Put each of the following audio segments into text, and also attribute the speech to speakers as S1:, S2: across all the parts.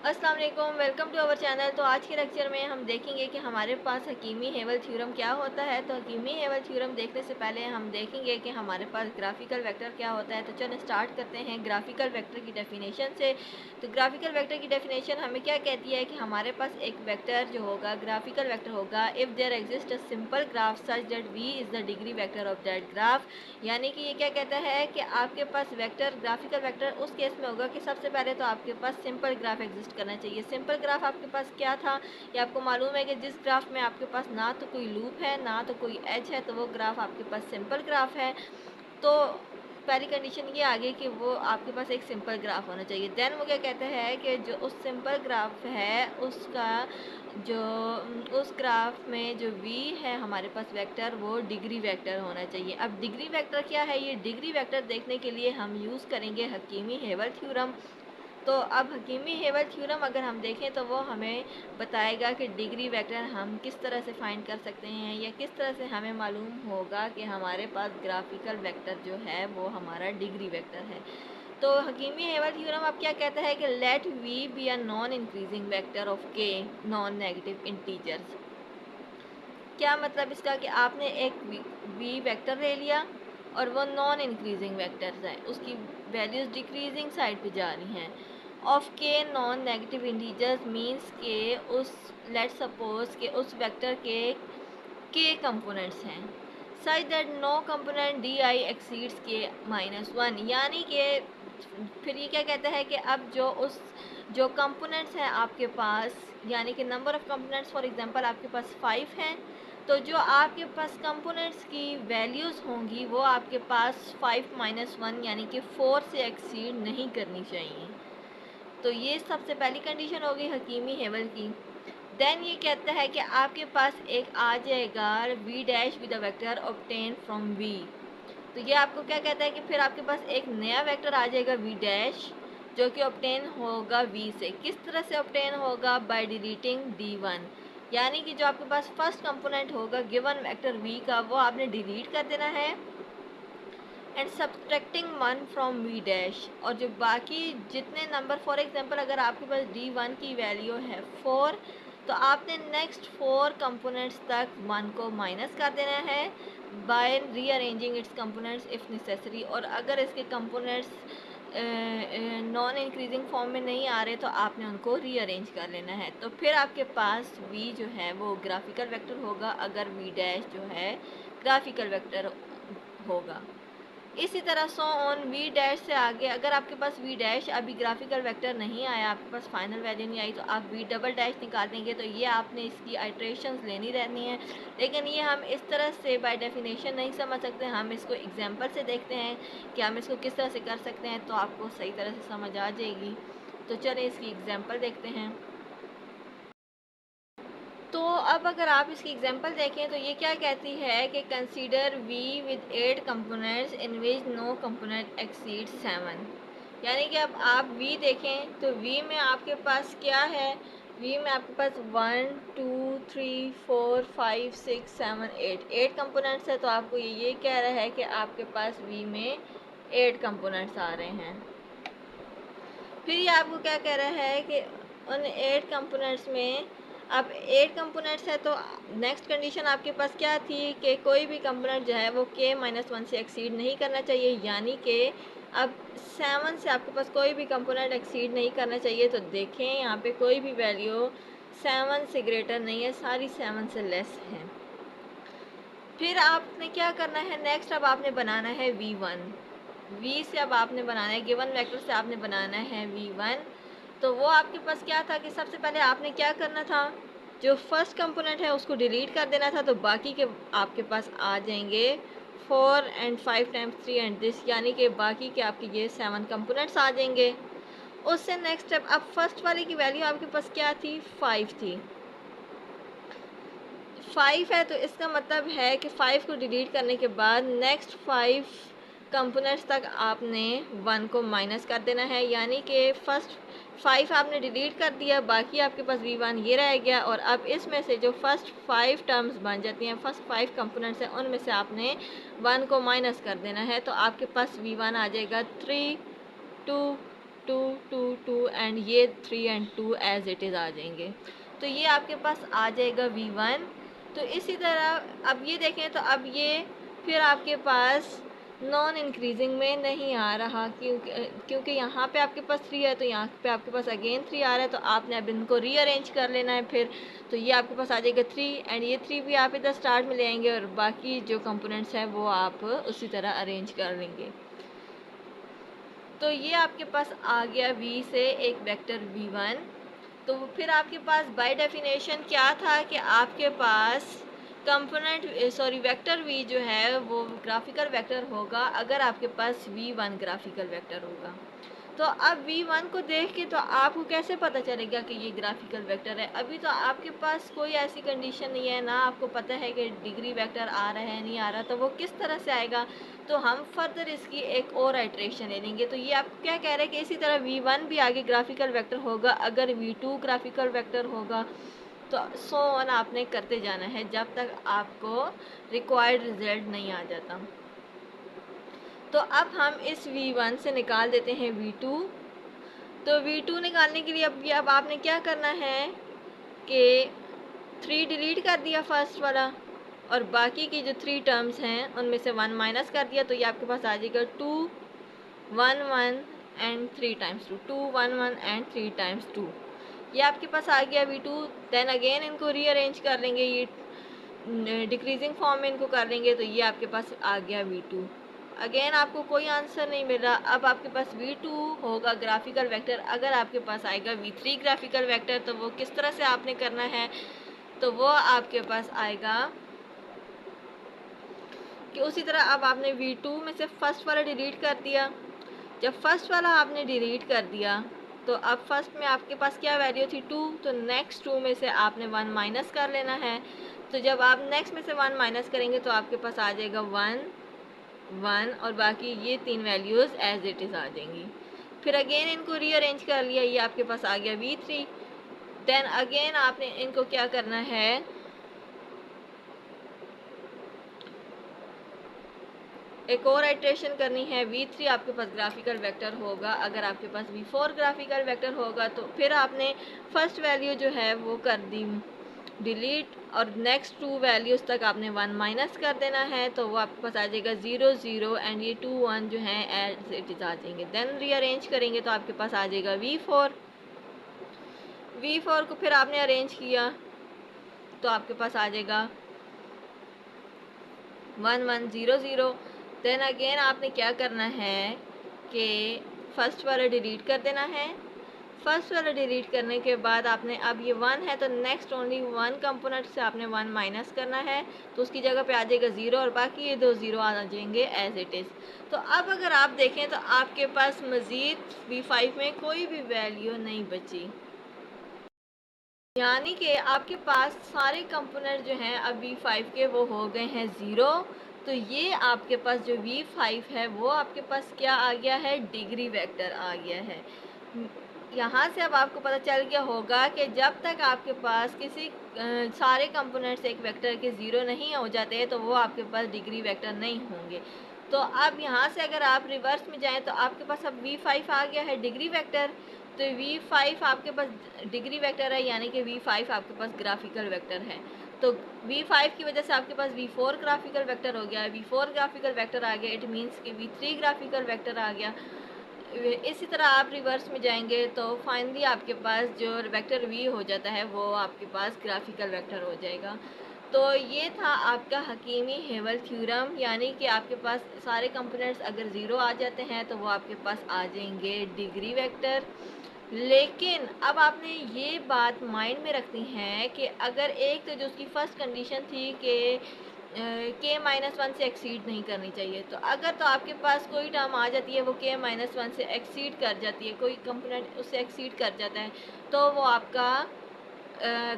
S1: अस्सलाम वालेकुम, welcome to our channel. तो आज के लेक्चर में हम देखेंगे कि हमारे पास हकीमी हेवल थ्योरम क्या होता है। तो हकीमी हेवल थ्योरम देखने से पहले हम देखेंगे कि हमारे पास ग्राफिकल वेक्टर क्या होता है। तो चलो स्टार्ट करते हैं ग्राफिकल वेक्टर की डेफिनेशन से। तो ग्राफिकल वेक्टर की डेफिनेशन हमें क्या कहती है कि हमारे पास एक वेक्टर जो होगा ग्राफिकल वेक्टर होगा if there exist a simple graph such that V is the degree vector of that graph. यानी कि ये क्या कहता है कि आपके पास वेक्टर ग्राफिकल वेक्टर उस केस में होगा कि सबसे पहले तो आपके पास सिंपल ग्राफ एग्जिस्ट करना चाहिए। सिंपल ग्राफ आपके पास क्या था, ये आपको मालूम है कि जिस ग्राफ में आपके पास ना तो कोई लूप है ना तो कोई एज है, तो वो ग्राफ आपके पास सिंपल ग्राफ है। तो पहली कंडीशन ये आ गई कि वो आपके पास एक सिंपल ग्राफ होना चाहिए। देन वो क्या कहते हैं कि जो उस सिंपल ग्राफ है उसका जो उस ग्राफ में जो v है हमारे पास वेक्टर, वो डिग्री वेक्टर होना चाहिए। अब डिग्री वेक्टर क्या है, ये डिग्री वेक्टर देखने के लिए हम यूज़ करेंगे हकीमी हेवल थ्योरम। तो अब हकीमी हेवल थ्योरम अगर हम देखें तो वो हमें बताएगा कि डिग्री वेक्टर हम किस तरह से फाइंड कर सकते हैं या किस तरह से हमें मालूम होगा कि हमारे पास ग्राफिकल वेक्टर जो है वो हमारा डिग्री वेक्टर है। तो हकीमी हेवल थ्योरम अब क्या कहता है कि let V be a non increasing vector of K non negative integers. क्या मतलब इसका कि आपने एक वी वेक्टर ले लिया और वो नॉन इंक्रीजिंग वेक्टर्स है, उसकी वैल्यूज़ डिक्रीजिंग साइड पे जा रही हैं। Of K non negative integers means के उस लेट सपोज के उस वेक्टर के कंपोनेंट्स हैं such that no component D I exceeds K -1। यानी कि फिर ये क्या कहता है कि अब जो कंपोनेंट्स हैं आपके पास, यानी कि number of components for example आपके पास 5 हैं, तो जो आपके पास कंपोनेंट्स की वैल्यूज़ होंगी वो आपके पास 5 - 1 यानी कि 4 से एक्सीड नहीं करनी चाहिए। तो ये सबसे पहली कंडीशन होगी हकीमी हेवल की। देन ये कहता है कि आपके पास एक आ जाएगा V dash with a vector obtain from V. तो ये आपको क्या कहता है कि फिर आपके पास एक नया वेक्टर आ जाएगा वी डैश, जो कि ऑब्टेन होगा वी से। किस तरह से ऑब्टेन होगा, बाय डिलीटिंग डी1। यानी कि जो आपके पास फर्स्ट कंपोनेंट होगा गिवन वेक्टर वी का, वो आपने डिलीट कर देना है and subtracting 1 from V dash. और जो बाकी जितने नंबर, फॉर एग्जांपल अगर आपके पास डी1 की वैल्यू है 4, तो आपने नेक्स्ट 4 कंपोनेंट्स तक 1 को माइनस कर देना है by rearranging its components if necessary. और अगर इसके कंपोनेंट्स नॉन इंक्रीजिंग फॉर्म में नहीं आ रहे तो आपने उनको रीअरेंज कर लेना है। तो फिर आपके पास v जो है वो ग्राफिकल वेक्टर होगा अगर v डैश जो है ग्राफिकल वेक्टर होगा। इसी तरह सो ऑन वी डैश से आगे अगर आपके पास वी डैश अभी ग्राफिकल वेक्टर नहीं आया, आपके पास फाइनल वैल्यू नहीं आई, तो आप वी डबल डैश निकाल देंगे। तो ये आपने इसकी आइट्रेशंस लेनी रहनी है, लेकिन ये हम इस तरह से बाय डेफिनेशन नहीं समझ सकते। हम इसको एग्जांपल से देखते हैं कि हम इसको किस तरह से कर सकते हैं, तो आपको सही तरह से समझ आ जाएगी। तो चलिए इसकी एग्जाम्पल देखते हैं। तो अब अगर आप इसकी एग्जांपल देखें तो ये क्या कहती है कि consider v with 8 components in which no component exceed 7। यानी कि अब आप v देखें तो v में आपके पास क्या है, v में आपके पास 1 2 3 4 5 6 7 8 कंपोनेंट्स है। तो आपको ये कह रहा है कि आपके पास v में 8 कंपोनेंट्स आ रहे हैं। फिर ये आपको क्या कह रहा है कि उन 8 कंपोनेंट्स में अब 8 कंपोनेंट्स है, तो नेक्स्ट कंडीशन आपके पास क्या थी कि कोई भी कंपोनेंट जो है वो k-1 से एक्सीड नहीं करना चाहिए। यानी कि अब 7 से आपके पास कोई भी कंपोनेंट एक्सीड नहीं करना चाहिए। तो देखें यहाँ पे कोई भी वैल्यू 7 से ग्रेटर नहीं है, सारी 7 से लेस हैं। फिर आपने क्या करना है नेक्स्ट, अब आपने बनाना है v1। v से अब आपने बनाना है, गिवन वेक्टर से आपने बनाना है v1। तो वो आपके पास क्या था कि सबसे पहले आपने क्या करना था, जो फर्स्ट कंपोनेंट है उसको डिलीट कर देना था। तो बाकी के आपके पास आ जाएंगे 4 एंड 5 टाइम्स 3 एंड दिस, यानी कि बाकी के आपके ये 7 कंपोनेंट्स आ जाएंगे। उससे नेक्स्ट स्टेप, अब फर्स्ट वाले की वैल्यू आपके पास क्या थी, 5 थी। 5 है तो इसका मतलब है कि 5 को डिलीट करने के बाद नेक्स्ट 5 कंपोनेंट्स तक आपने 1 को माइनस कर देना है। यानी कि फर्स्ट 5 आपने डिलीट कर दिया, बाकी आपके पास v1 ये रह गया। और अब इसमें से जो फर्स्ट 5 टर्म्स बन जाती हैं, फर्स्ट 5 कंपोनेंट्स हैं, उनमें से आपने 1 को माइनस कर देना है। तो आपके पास v1 आ जाएगा 3 2 2 2 2 एंड ये 3 एंड 2 एज इट इज़ आ जाएंगे। तो ये आपके पास आ जाएगा V1। तो इसी तरह अब ये देखें तो अब ये फिर आपके पास नॉन इंक्रीजिंग में नहीं आ रहा, क्योंकि यहाँ पे आपके पास 3 है तो यहाँ पे आपके पास अगेन 3 आ रहा है। तो आपने अब इनको रीअरेंज कर लेना है फिर। तो ये आपके पास आ जाएगा 3 एंड ये 3 भी आप इधर स्टार्ट में ले आएंगे और बाकी जो कंपोनेंट्स हैं वो आप उसी तरह अरेंज कर लेंगे। तो ये आपके पास आ गया V से एक वेक्टर V1। तो फिर आपके पास बाय डेफिनेशन क्या था कि आपके पास वेक्टर V जो है वो ग्राफिकल वेक्टर होगा अगर आपके पास V1 ग्राफिकल वेक्टर होगा। तो अब V1 को देख के तो आपको कैसे पता चलेगा कि ये ग्राफिकल वेक्टर है? अभी तो आपके पास कोई ऐसी कंडीशन नहीं है, ना आपको पता है कि डिग्री वेक्टर आ रहा है नहीं आ रहा, तो वो किस तरह से आएगा? तो हम फर्दर इसकी एक और आइट्रेशन ले लेंगे। तो ये आपको क्या कह रहा है कि इसी तरह V1 भी आगे ग्राफिकल वेक्टर होगा अगर V2 ग्राफिकल वेक्टर होगा। तो सो ऑन आपने करते जाना है जब तक आपको रिक्वायर्ड रिजल्ट नहीं आ जाता। तो अब हम इस V1 से निकाल देते हैं V2। तो V2 निकालने के लिए अब आपने क्या करना है कि 3 डिलीट कर दिया फर्स्ट वाला और बाकी की जो 3 टर्म्स हैं उनमें से 1 माइनस कर दिया। तो ये आपके पास आ जाएगा 2 1 1 एंड 3 टाइम्स 2 2 1 1 एंड 3 टाइम्स 2। ये आपके पास आ गया V2। देन अगेन इनको रीअरेंज कर लेंगे, ये डिक्रीजिंग फॉर्म में इनको कर लेंगे। तो ये आपके पास आ गया V2। अगेन आपको कोई आंसर नहीं मिल रहा। अब आपके पास V2 होगा ग्राफिकल वेक्टर अगर आपके पास आएगा V3 ग्राफिकल वेक्टर। तो वो किस तरह से आपने करना है? तो वो आपके पास आएगा कि उसी तरह अब आपने V2 में से फर्स्ट वाला डिलीट कर दिया। जब फर्स्ट वाला आपने डिलीट कर दिया तो अब फर्स्ट में आपके पास क्या वैल्यू थी 2, तो नेक्स्ट 2 में से आपने 1 माइनस कर लेना है। तो जब आप नेक्स्ट में से 1 माइनस करेंगे तो आपके पास आ जाएगा 1 1 और बाकी ये 3 वैल्यूज़ एज इट इज़ आ जाएंगी। फिर अगेन इनको रीअरेंज कर लिया, ये आपके पास आ गया V3। देन अगेन आपने इनको क्या करना है, एक और आइट्रेशन करनी है। V3 आपके पास ग्राफिकल वेक्टर होगा अगर आपके पास V4 ग्राफिकल वेक्टर होगा। तो फिर आपने फर्स्ट वैल्यू जो है वो कर दी डिलीट और नेक्स्ट 2 वैल्यूज़ तक आपने 1 माइनस कर देना है। तो वो आपके पास आ जाएगा 0 0 एंड ये 2 1 जो है एज इट इज़ आ जाएंगे। देन रीअरेंज करेंगे तो आपके पास आ जाएगा V4। V4 को फिर आपने अरेंज किया तो आपके पास आ जाएगा 1 1 0 0। देन अगेन आपने क्या करना है कि फर्स्ट वाला डिलीट कर देना है। फर्स्ट वाला डिलीट करने के बाद आपने अब ये 1 है तो नेक्स्ट ओनली 1 कंपोनेंट से आपने 1 माइनस करना है। तो उसकी जगह पे आ जाएगा 0 और बाकी ये 2 0 आ जाएंगे एज इट इज़। तो अब अगर आप देखें तो आपके पास मज़ीद V5 में कोई भी वैल्यू नहीं बची, यानी कि आपके पास सारे कंपोनेंट जो हैं अब V5 के वो हो गए हैं 0। तो ये आपके पास जो V5 है वो आपके पास क्या आ गया है, डिग्री वेक्टर आ गया है। यहाँ से अब आपको पता चल गया होगा कि जब तक आपके पास किसी सारे कंपोनेंट्स एक वेक्टर के 0 नहीं हो जाते तो वो आपके पास डिग्री वेक्टर नहीं होंगे। तो अब यहाँ से अगर आप रिवर्स में जाएं तो आपके पास अब V5 आ गया है डिग्री वेक्टर। तो V5 आपके पास डिग्री वेक्टर है यानी कि V5 आपके पास ग्राफिकल वेक्टर है। तो V5 की वजह से आपके पास V4 ग्राफिकल वेक्टर हो गया है। V4 ग्राफिकल वेक्टर आ गया, इट मीन्स कि V3 ग्राफिकल वेक्टर आ गया। इसी तरह आप रिवर्स में जाएंगे तो फाइनली आपके पास जो वेक्टर V हो जाता है वो आपके पास ग्राफिकल वेक्टर हो जाएगा। तो ये था आपका हकीमी हेवल थ्योरम, यानी कि आपके पास सारे कंपोनेंट्स अगर 0 आ जाते हैं तो वो आपके पास आ जाएंगे डिग्री वेक्टर। लेकिन अब आपने ये बात माइंड में रखनी है कि अगर एक तो जो उसकी फर्स्ट कंडीशन थी कि K-1 से एक्सीड नहीं करनी चाहिए, तो अगर तो आपके पास कोई टर्म आ जाती है वो K-1 से एक्सीड कर जाती है, कोई कंपोनेंट उससे एक्सीड कर जाता है, तो वो आपका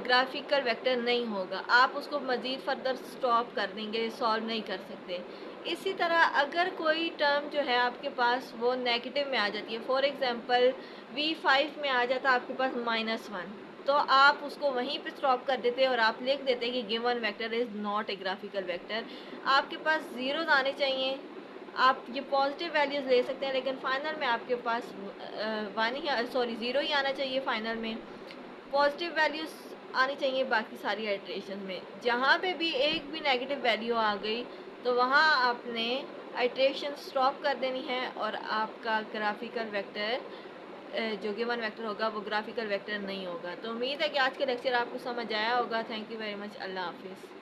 S1: ग्राफिकल वेक्टर नहीं होगा। आप उसको मज़ीद फर्दर स्टॉप कर देंगे, सॉल्व नहीं कर सकते। इसी तरह अगर कोई टर्म जो है आपके पास वो नेगेटिव में आ जाती है, फॉर एग्ज़ाम्पल V5 में आ जाता आपके पास -1, तो आप उसको वहीं पे स्टॉप कर देते और आप लिख देते कि given vector is not a graphical vector. आपके पास ज़ीरोज़ आने चाहिए, आप ये पॉजिटिव वैल्यूज़ ले सकते हैं, लेकिन फाइनल में आपके पास वन ही सॉरी ज़ीरो ही आना चाहिए फाइनल में। पॉजिटिव वैल्यूज़ आनी चाहिए बाकी सारी आइट्रेशन में। जहाँ पे भी एक भी नेगेटिव वैल्यू आ गई तो वहाँ आपने आइट्रेशन स्टॉप कर देनी है और आपका ग्राफिकल वेक्टर जो गिवन वेक्टर होगा वो ग्राफिकल वेक्टर नहीं होगा। तो उम्मीद है कि आज के लेक्चर आपको समझ आया होगा। Thank you very much. Allah हाफिज़।